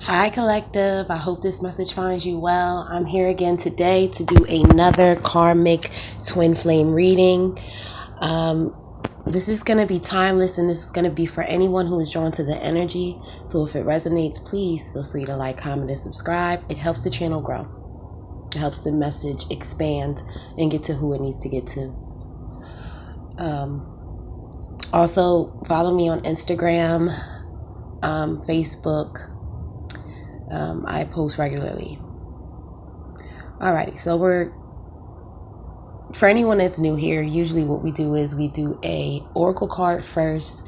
Hi, Collective. I hope this message finds you well. I'm here again today to do another Karmic twin flame reading. This is going to be timeless, and this is going to be for anyone who is drawn to the energy. So if it resonates, please feel free to like, comment, and subscribe. It helps the channel grow. It helps the message expand and get to who it needs to get to. Also, follow me on Instagram, Facebook. I post regularly. Alrighty, so for anyone that's new here, usually what we do is we do a oracle card first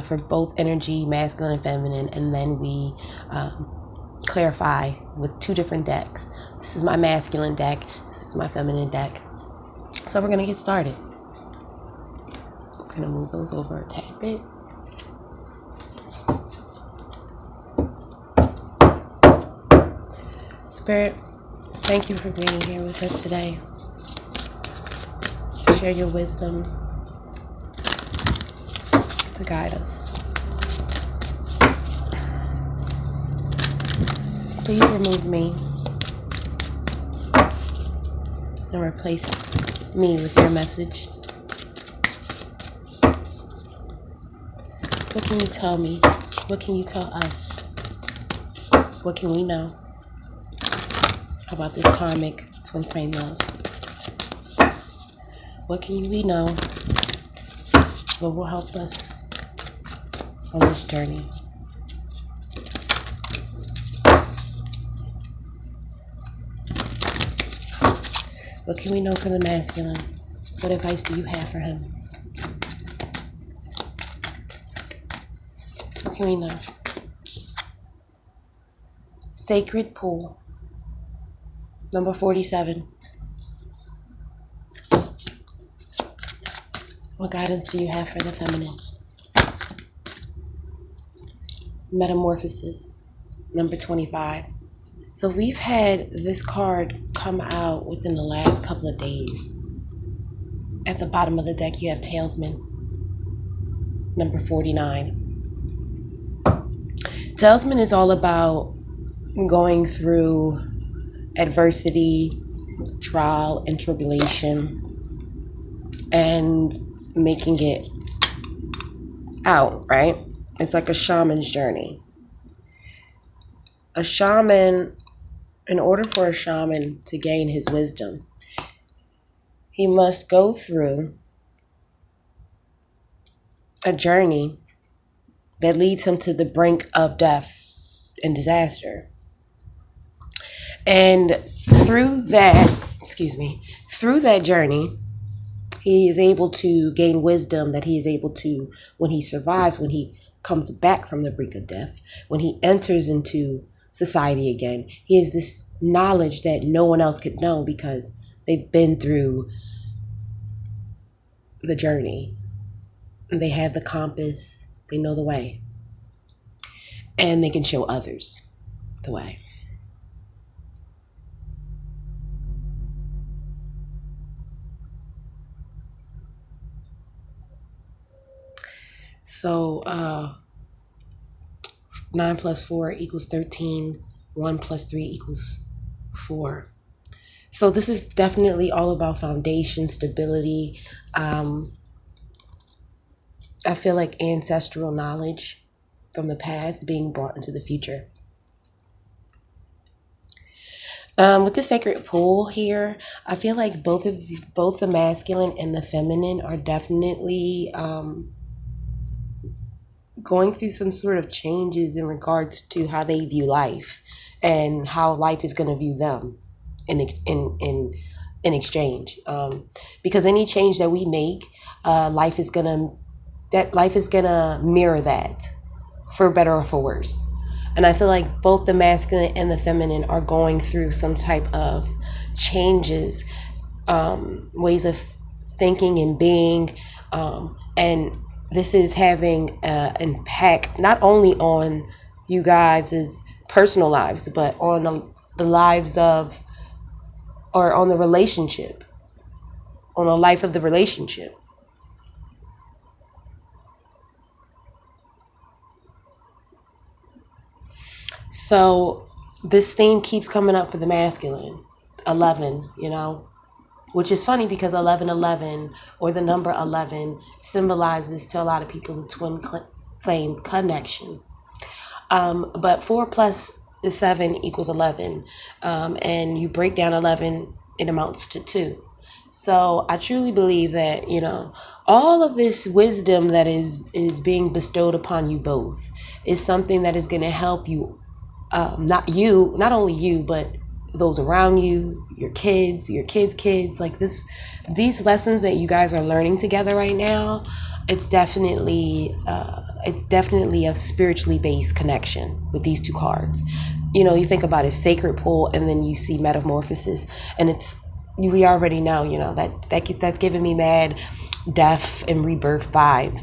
for both energy, masculine and feminine, and then we clarify with two different decks. This is my masculine deck, this is my feminine deck. So we're gonna get started. I'm gonna move those over a tad bit. Spirit, thank you for being here with us today to share your wisdom, to guide us. Please remove me and replace me with your message. What can you tell me? What can you tell us? What can we know about this karmic twin flame love? What can we know? What will help us on this journey? What can we know for the masculine? What advice do you have for him? What can we know? Sacred Pool, number 47. What guidance do you have for the feminine? Metamorphosis, number 25. So we've had this card come out within the last couple of days. At the bottom of the deck, you have Talesman, number 49. Talesman is all about going through adversity, trial, and tribulation, and making it out, right? It's like a shaman's journey. A shaman, in order for a shaman to gain his wisdom, he must go through a journey that leads him to the brink of death and disaster. And through that journey, he is able to gain wisdom that he is able to, when he survives, when he comes back from the brink of death, when he enters into society again, he has this knowledge that no one else could know because they've been through the journey. They have the compass, they know the way, and they can show others the way. So 9 plus 4 equals 13. 1 plus 3 equals 4. So this is definitely all about foundation, stability. I feel like ancestral knowledge from the past being brought into the future. With the sacred pool here, I feel like both the masculine and the feminine are definitely going through some sort of changes in regards to how they view life and how life is going to view them in exchange. Because any change that we make, life is gonna mirror that, for better or for worse. And I feel like both the masculine and the feminine are going through some type of changes, ways of thinking and being, and this is having an impact not only on you guys' personal lives, but on the lives of, or on the relationship, on the life of the relationship. So this theme keeps coming up for the masculine. 11, which is funny because 1111 or the number 11 symbolizes to a lot of people the twin flame connection. But 4 plus 7 equals 11. And you break down 11, it amounts to 2. So I truly believe that, all of this wisdom that is being bestowed upon you both is something that is going to help you, not only you, but those around you, your kids, kids, like these lessons that you guys are learning together right now. It's definitely a spiritually based connection with these two cards. You think about it, sacred pull, and then you see metamorphosis, and we already know, that's giving me mad death and rebirth vibes.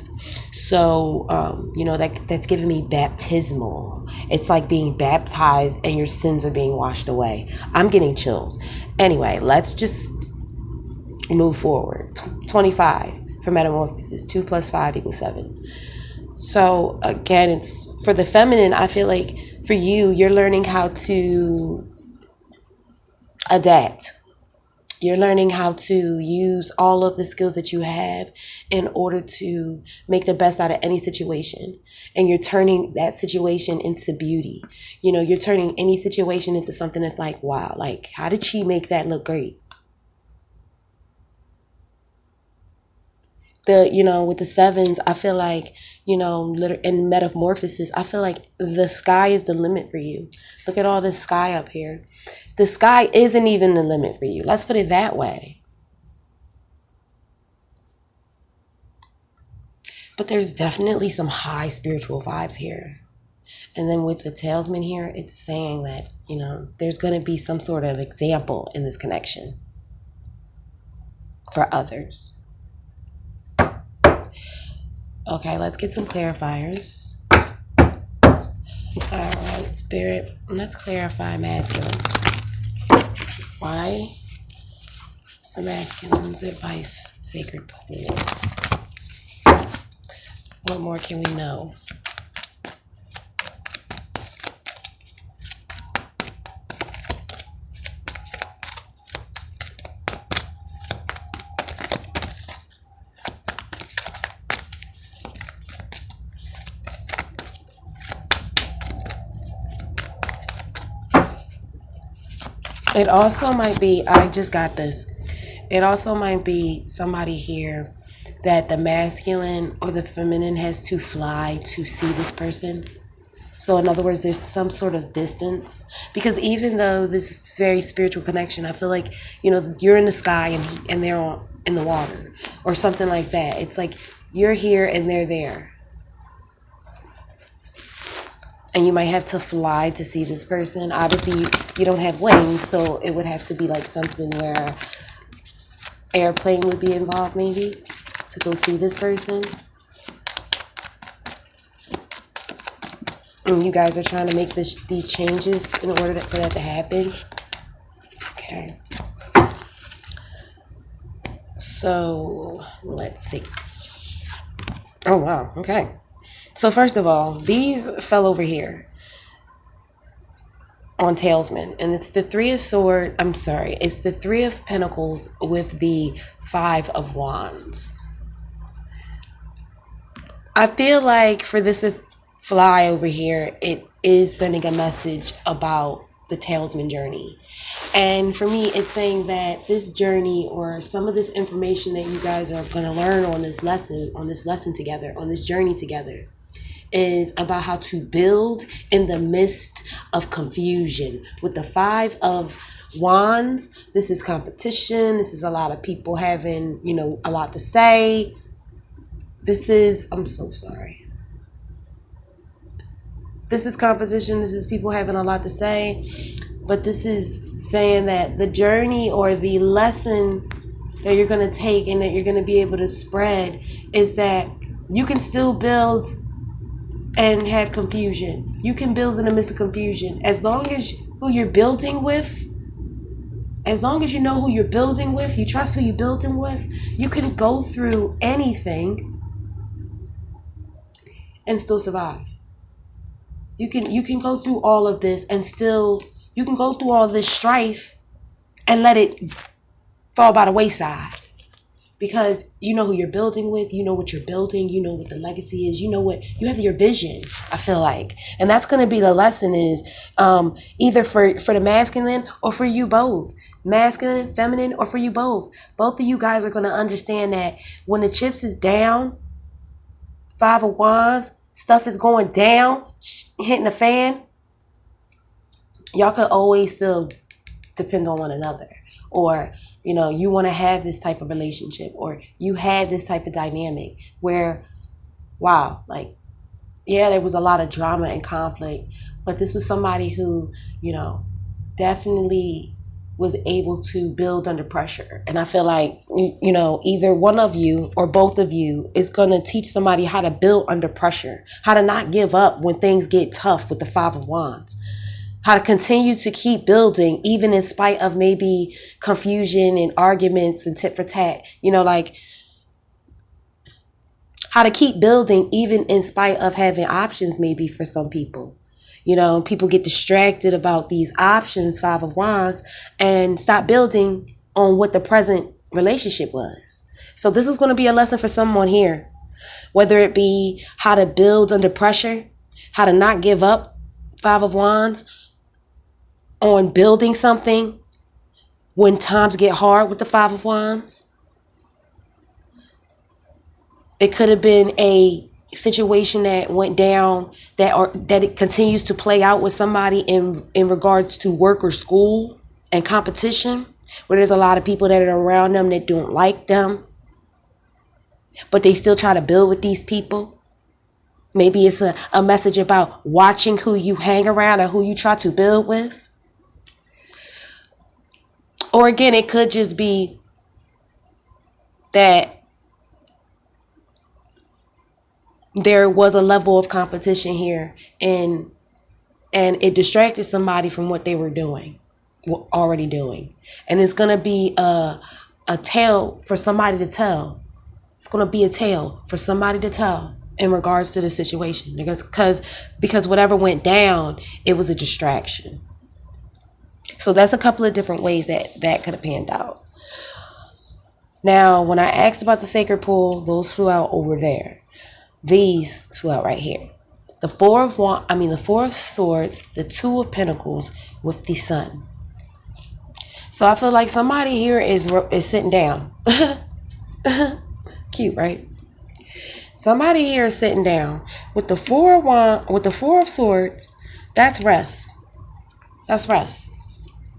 So, that's giving me baptismal. It's like being baptized and your sins are being washed away. I'm getting chills. Anyway, let's just move forward. 25 for metamorphosis. 2 plus 5 equals 7. So, again, it's for the feminine. I feel like for you're learning how to adapt. You're learning how to use all of the skills that you have in order to make the best out of any situation. And you're turning that situation into beauty. You're turning any situation into something that's like, wow, like, how did she make that look great? With the 7s, I feel like, in metamorphosis, I feel like the sky is the limit for you. Look at all this sky up here. The sky isn't even the limit for you. Let's put it that way. But there's definitely some high spiritual vibes here. And then with the Talesman here, it's saying that, there's going to be some sort of example in this connection for others. Okay, let's get some clarifiers. Alright, Spirit, let's clarify masculine. Why is the masculine's advice sacred pull? What more can we know? It also might be, I just got this. It also might be somebody here that the masculine or the feminine has to fly to see this person. So in other words, there's some sort of distance. Because even though this very spiritual connection, I feel like, you're in the sky and they're in the water or something like that. It's like you're here and they're there. And you might have to fly to see this person. Obviously, you don't have wings, so it would have to be like something where airplane would be involved, maybe, to go see this person. And you guys are trying to make these changes in order for that to happen. Okay. So, let's see. Oh, wow. Okay. So first of all, these fell over here on Talesman, and it's the it's the 3 of Pentacles with the 5 of Wands. I feel like for this to fly over here, it is sending a message about the Talesman journey. And for me, it's saying that this journey or some of this information that you guys are going to learn on this lesson together, on this journey together, is about how to build in the midst of confusion. With the 5 of Wands, this is competition. This is a lot of people having, a lot to say. I'm so sorry. This is competition. This is people having a lot to say. But this is saying that the journey or the lesson that you're going to take and that you're going to be able to spread is that you can still build and have confusion. You can build in the midst of confusion. As long as who you're building with, as long as you know who you're building with, you trust who you're building with, you can go through anything and still survive. You can go through all of this and still you can go through all this strife and let it fall by the wayside, because you know who you're building with, you know what you're building, you know what the legacy is, you know what you have, your vision. I feel like, and that's going to be the lesson is either for the masculine or for you both, masculine, feminine, or for you both of you guys are going to understand that when the chips is down, 5 of Wands, stuff is going down, hitting the fan, y'all could always still depend on one another. Or, you want to have this type of relationship, or you had this type of dynamic where, wow, like, yeah, there was a lot of drama and conflict, but this was somebody who, definitely was able to build under pressure. And I feel like, either one of you or both of you is going to teach somebody how to build under pressure, how to not give up when things get tough with the 5 of Wands, how to continue to keep building even in spite of maybe confusion and arguments and tit for tat, like how to keep building even in spite of having options maybe for some people. People get distracted about these options, 5 of Wands, and stop building on what the present relationship was. So this is going to be a lesson for someone here, whether it be how to build under pressure, how to not give up, 5 of Wands, on building something when times get hard with the 5 of Wands. It could have been a situation that went down that it continues to play out with somebody in regards to work or school and competition, where there's a lot of people that are around them that don't like them, but they still try to build with these people. Maybe it's a message about watching who you hang around or who you try to build with. Or again, it could just be that there was a level of competition here, and it distracted somebody from what they were already doing. And it's going to be a tale for somebody to tell. It's going to be a tale for somebody to tell in regards to the situation, because whatever went down, it was a distraction. So that's a couple of different ways that could have panned out. Now, when I asked about the sacred pool, those flew out over there. These flew out right here. The Four of Swords, the 2 of Pentacles with the Sun. So I feel like somebody here is sitting down. Cute, right? Somebody here is sitting down with the Four of Swords. That's rest. That's rest.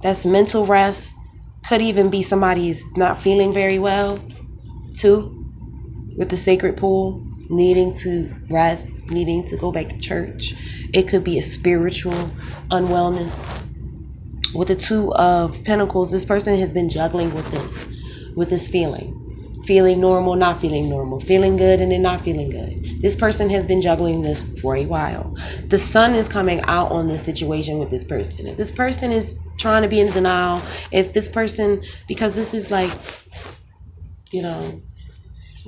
That's mental rest. Could even be somebody is not feeling very well, too, with the sacred pool, needing to rest, needing to go back to church. It could be a spiritual unwellness. With the 2 of Pentacles, this person has been juggling with this feeling normal, not feeling normal, feeling good and then not feeling good. This person has been juggling this for a while. The Sun is coming out on this situation with this person. If this person is trying to be in denial, if this person, because this is like,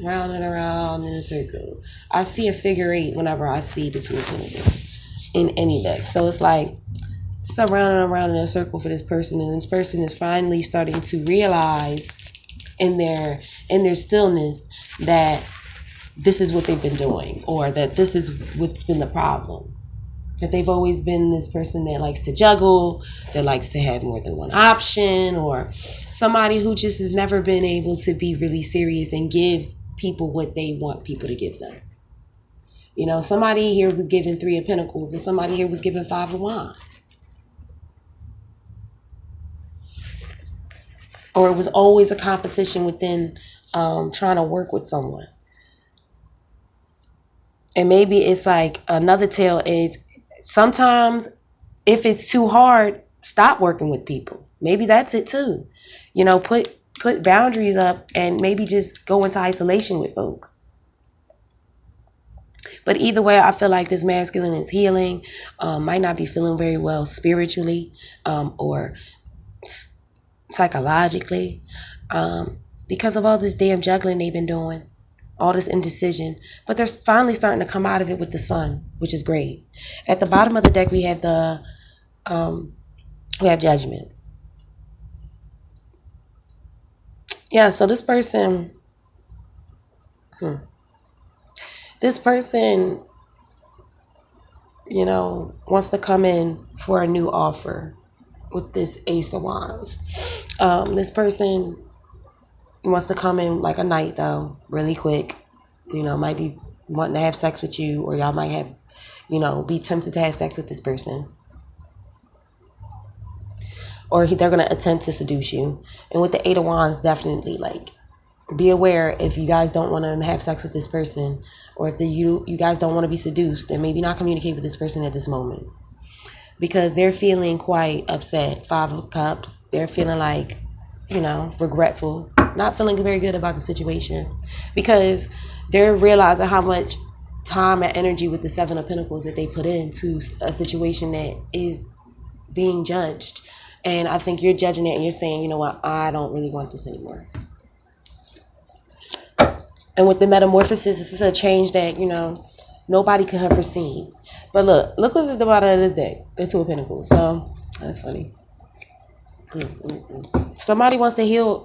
round and around in a circle. I see a figure 8 whenever I see the 2 of Pentacles in any deck. So it's like it's around and around in a circle for this person, and this person is finally starting to realize in their stillness that this is what they've been doing, or that this is what's been the problem. That they've always been this person that likes to juggle, that likes to have more than one option, or somebody who just has never been able to be really serious and give people what they want people to give them. Somebody here was given 3 of Pentacles, and somebody here was given 5 of Wands. Or it was always a competition within trying to work with someone. And maybe it's like another tale is sometimes if it's too hard, stop working with people. Maybe that's it too. Put boundaries up and maybe just go into isolation with folk. But either way, I feel like this masculine is healing, might not be feeling very well spiritually or psychologically, because of all this damn juggling they've been doing. all this indecision, but they're finally starting to come out of it with the sun, which is great. At the bottom of the deck, we have we have Judgment. Yeah, so this person, this person, wants to come in for a new offer with this Ace of Wands. This person wants to come in like a night, though, really quick. Might be wanting to have sex with you, or y'all might have, be tempted to have sex with this person. Or they're going to attempt to seduce you. And with the Eight of Wands, definitely, like, be aware if you guys don't want to have sex with this person, or if you guys don't want to be seduced, then maybe not communicate with this person at this moment. Because they're feeling quite upset. Five of Cups. They're feeling like, regretful. Not feeling very good about the situation. Because they're realizing how much time and energy with the Seven of Pentacles that they put into a situation that is being judged. And I think you're judging it and you're saying, you know what, I don't really want this anymore. And with the metamorphosis, this is a change that, nobody could have foreseen. But look what's at the bottom of this deck. The Two of Pentacles. So, that's funny. Somebody wants to heal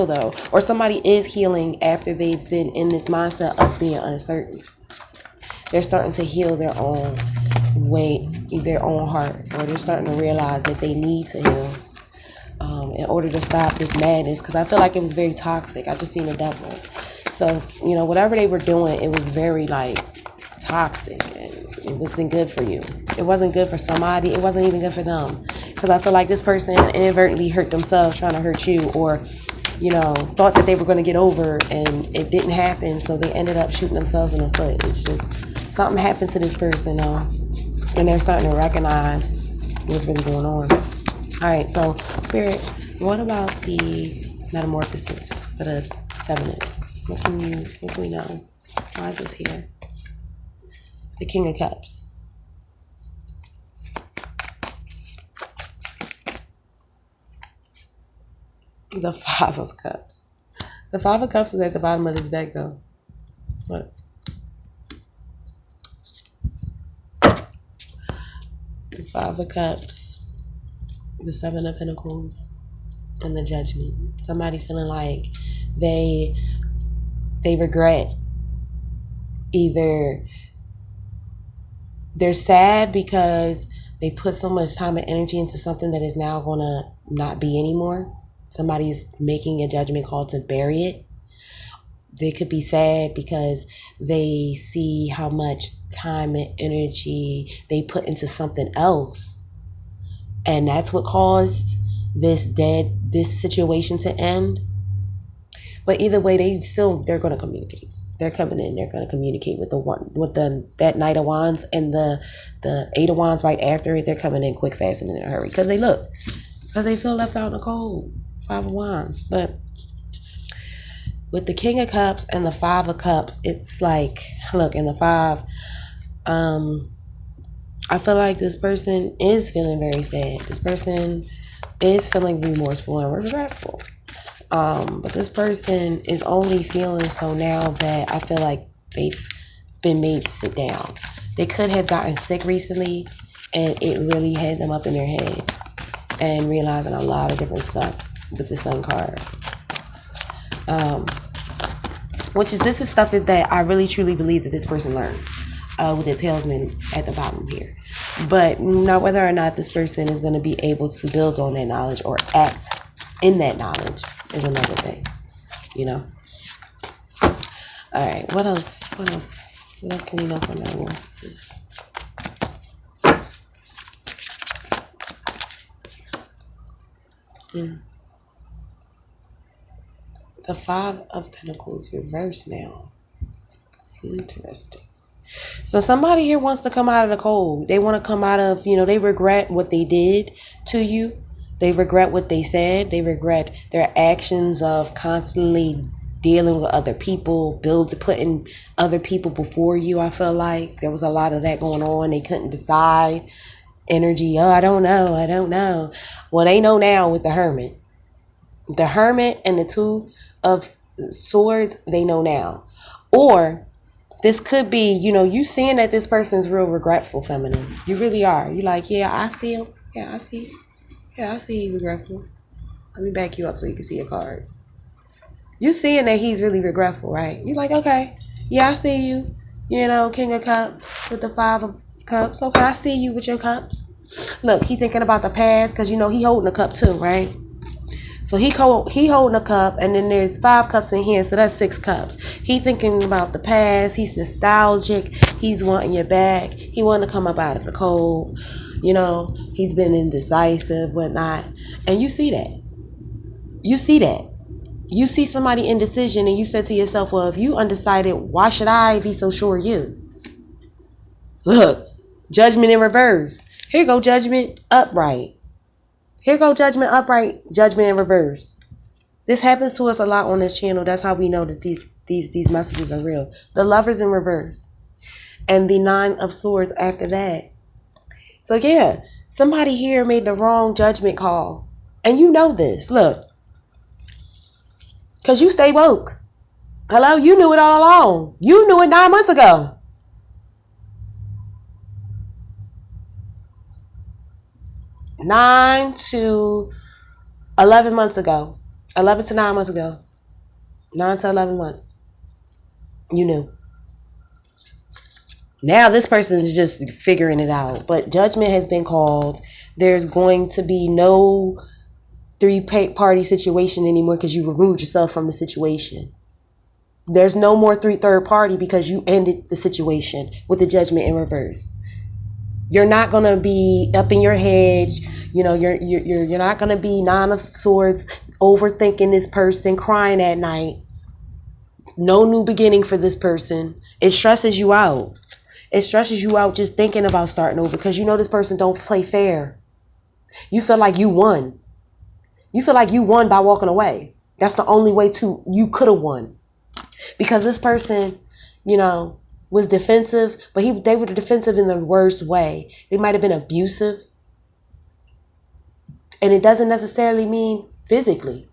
though. Or somebody is healing after they've been in this mindset of being uncertain. They're starting to heal their own way, their own heart. Or they're starting to realize that they need to heal in order to stop this madness. Because I feel like it was very toxic. I just seen the devil. So, whatever they were doing, it was very, toxic. And it wasn't good for you. It wasn't good for somebody. It wasn't even good for them. Because I feel like this person inadvertently hurt themselves trying to hurt you. Or, thought that they were going to get over and it didn't happen. So they ended up shooting themselves in the foot. It's just something happened to this person, though. And they're starting to recognize what's really going on. All right, so, Spirit, what about the metamorphosis for the feminine? What can we know? Why is this here? The King of Cups. The Five of Cups. The Five of Cups is at the bottom of this deck, though. What? The Five of Cups. The Seven of Pentacles. And the Judgment. Somebody feeling like they regret. Either they're sad because they put so much time and energy into something that is now going to not be anymore. Somebody's making a judgment call to bury it. They could be sad because they see how much time and energy they put into something else. And that's what caused this situation to end. But either way, they're going to communicate. They're coming in. They're going to communicate with that Knight of Wands and the Eight of Wands right after it. They're coming in quick, fast, and in a hurry because they feel left out in the cold. Five of Wands, but with the King of Cups and the Five of Cups, it's like, look, in the Five, I feel like this person is feeling very sad. This person is feeling remorseful and regretful. But this person is only feeling so now that I feel like they've been made to sit down. They could have gotten sick recently, and it really had them up in their head and realizing a lot of different stuff with the Sun card. This is stuff that I really truly believe that this person learned with the Talisman at the bottom here. But now whether or not this person is going to be able to build on that knowledge or act in that knowledge is another thing, All right, what else can we know from metamorphosis? The Five of Pentacles reversed now. Interesting. So somebody here wants to come out of the cold. They want to come out of, they regret what they did to you. They regret what they said. They regret their actions of constantly dealing with other people, putting other people before you. I feel like there was a lot of that going on. They couldn't decide. Energy, I don't know. Well, they know now with the Hermit. The Hermit and the Two of swords, they know now. Or this could be, you seeing that this person's real regretful, feminine. You really are. You like, yeah, I see him. Yeah, I see. Yeah, I see he regretful. Let me back you up so you can see your cards. You seeing that he's really regretful, right? You like, okay, yeah, I see you. King of Cups with the Five of Cups. Okay, I see you with your cups. Look, he thinking about the past because he holding a cup too, right? So he holding a cup, and then there's 5 cups in here, so that's 6 cups. He thinking about the past. He's nostalgic. He's wanting you back. He want to come up out of the cold. He's been indecisive, whatnot, and you see that. You see that. You see somebody indecision, and you said to yourself, well, if you undecided, why should I be so sure of you? Look, judgment in reverse. Here go judgment upright. Here go judgment upright, judgment in reverse. This happens to us a lot on this channel. That's how we know that these messages are real. The Lovers in reverse. And the 9 of Swords after that. So yeah, somebody here made the wrong judgment call. And you know this. Look. Because you stay woke. Hello? You knew it all along. You knew it 9 months ago. Nine to 11 months ago. 11 to 9 months ago. 9 to 11 months. You knew. Now this person is just figuring it out. But judgment has been called. There's going to be no 3-party situation anymore because you removed yourself from the situation. There's no more third party because you ended the situation with the judgment in reverse. You're not gonna be up in your head. You're not gonna be 9 of Swords, overthinking this person, crying at night. No new beginning for this person. It stresses you out. It stresses you out just thinking about starting over because this person don't play fair. You feel like you won. You feel like you won by walking away. That's the only way you could have won. Because this person, was defensive, but they were defensive in the worst way. They might have been abusive. And it doesn't necessarily mean physically.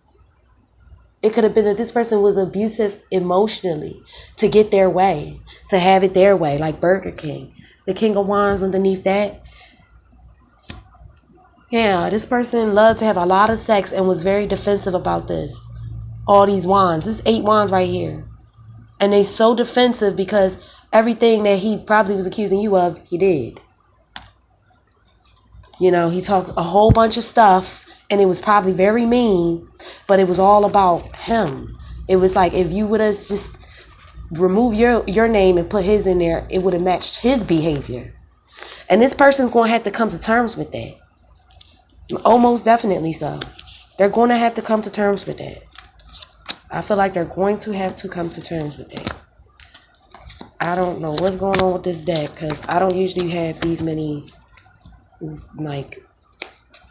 It could have been that this person was abusive emotionally to get their way, to have it their way, like Burger King. The King of Wands underneath that. Yeah, this person loved to have a lot of sex and was very defensive about this. All these wands. This is 8 wands right here. And they're so defensive because everything that he probably was accusing you of, he did. He talked a whole bunch of stuff and it was probably very mean, but it was all about him. It was like if you would have just removed your name and put his in there, it would have matched his behavior. And this person's going to have to come to terms with that. Almost definitely so. They're going to have to come to terms with that. I feel like they're going to have to come to terms with that. I don't know what's going on with this deck because I don't usually have these many, like,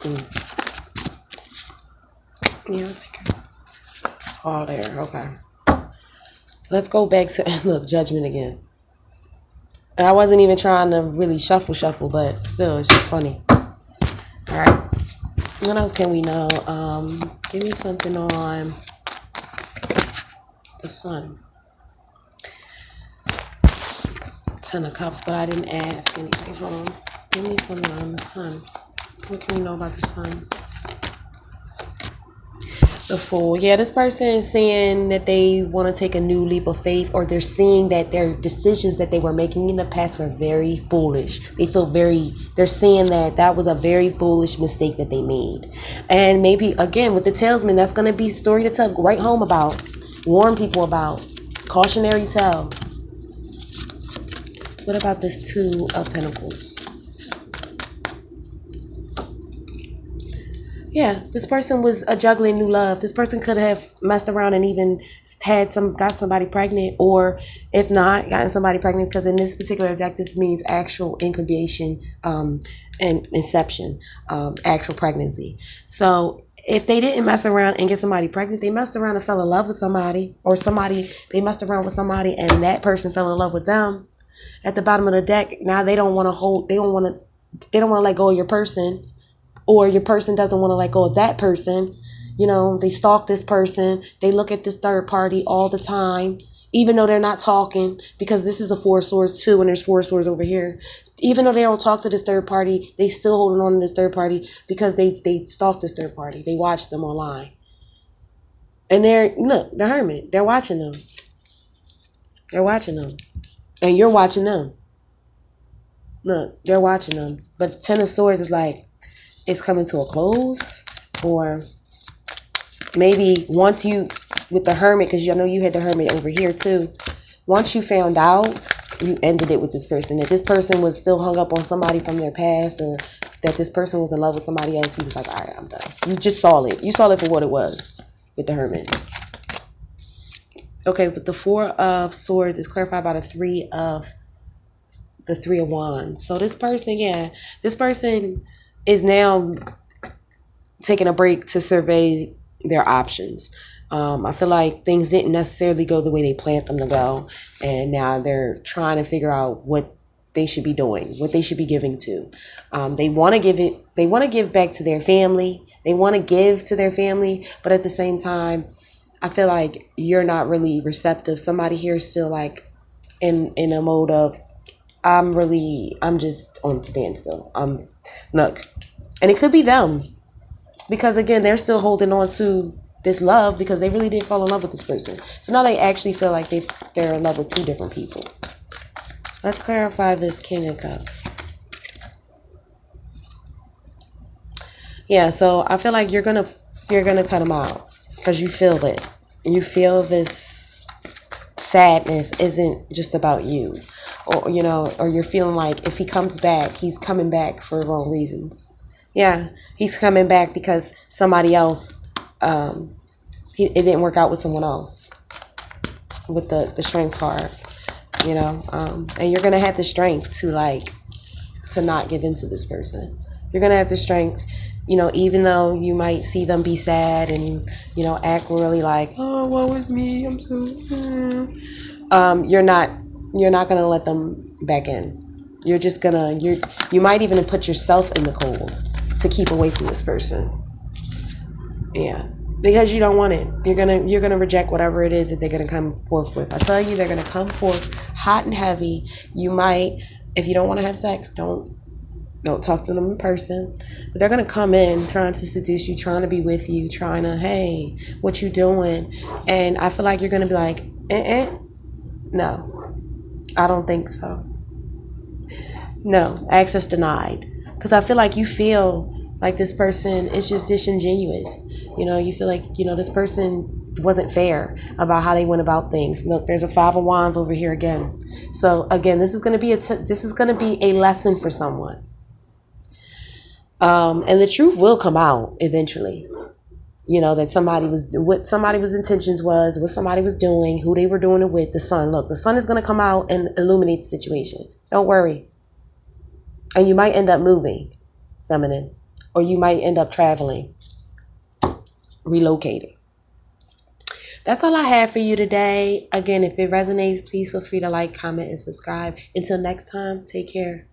yeah, I think it's all there. Okay. Let's go back to, look, judgment again. And I wasn't even trying to really shuffle, but still, it's just funny. All right. What else can we know? Give me something on the Sun. 10 of Cups, but I didn't ask anything. Hold on. Give me something on the Sun. What can we know about the Sun? The Fool. Yeah, this person is saying that they want to take a new leap of faith, or they're seeing that their decisions that they were making in the past were very foolish. They're seeing that was a very foolish mistake that they made. And maybe, again, with the Talesman, that's going to be a story to tell, write home about, warn people about, cautionary tale. What about this 2 of Pentacles? Yeah, this person was juggling new love. This person could have messed around and even got somebody pregnant, or if not, gotten somebody pregnant, because in this particular deck, this means actual incubation and inception, actual pregnancy. So if they didn't mess around and get somebody pregnant, they messed around and fell in love with somebody, or they messed around with somebody and that person fell in love with them. At the bottom of the deck, now they don't want to let go of your person. Or your person doesn't want to let go of that person. They stalk this person. They look at this third party all the time, even though they're not talking, because this is the Four of Swords too, and there's Four of Swords over here. Even though they don't talk to this third party, they still holding on to this third party because they stalk this third party. They watch them online. And look, the Hermit, they're watching them. They're watching them. And you're watching them. Look, they're watching them. But Ten of Swords is like, it's coming to a close. Or maybe once you, with the Hermit, because I know you had the Hermit over here too. Once you found out, you ended it with this person. If this person was still hung up on somebody from their past, or that this person was in love with somebody else, he was like, all right, I'm done. You just saw it. You saw it for what it was with the Hermit. Okay, with the Four of Swords is clarified by the Three of Wands. So this person, this person is now taking a break to survey their options. I feel like things didn't necessarily go the way they planned them to go, and now they're trying to figure out what they should be doing, what they should be giving to. They want to give it. They want to give back to their family. They want to give to their family, but at the same time, I feel like you're not really receptive. Somebody here is still like in a mode of, I'm just on standstill. Look, and it could be them, because again, they're still holding on to this love because they really did fall in love with this person. So now they actually feel like they're in love with two different people. Let's clarify this King of Cups. Yeah, so I feel like you're gonna cut them out because you feel it. You feel this sadness isn't just about you, or or you're feeling like if he comes back, he's coming back for the wrong reasons. Yeah, he's coming back because somebody else, it didn't work out with someone else. With the strength card, and you're gonna have the strength to not give in to this person. You're gonna have the strength, even though you might see them be sad and act really like, oh, woe is me, I'm so. You're not gonna let them back in. You're just gonna you might even put yourself in the cold to keep away from this person. Yeah, because you don't want it. You're gonna reject whatever it is that they're gonna come forth with. I tell you, they're gonna come forth hot and heavy. You might, if you don't want to have sex, don't talk to them in person. But they're gonna come in trying to seduce you, trying to be with you, trying to, hey, what you doing? And I feel like you're gonna be like, no, I don't think so. No, access denied. Because I feel like you feel like this person is just disingenuous. You feel like, this person wasn't fair about how they went about things. Look, there's a Five of Wands over here again. So again, this is going to be a lesson for someone. And the truth will come out eventually. That what somebody's intentions was, what somebody was doing, who they were doing it with. The sun. Look, the sun is going to come out and illuminate the situation. Don't worry. And you might end up moving, feminine, or you might end up traveling, relocating. That's all I have for you today. Again, if it resonates, please feel free to like, comment, and subscribe. Until next time, take care.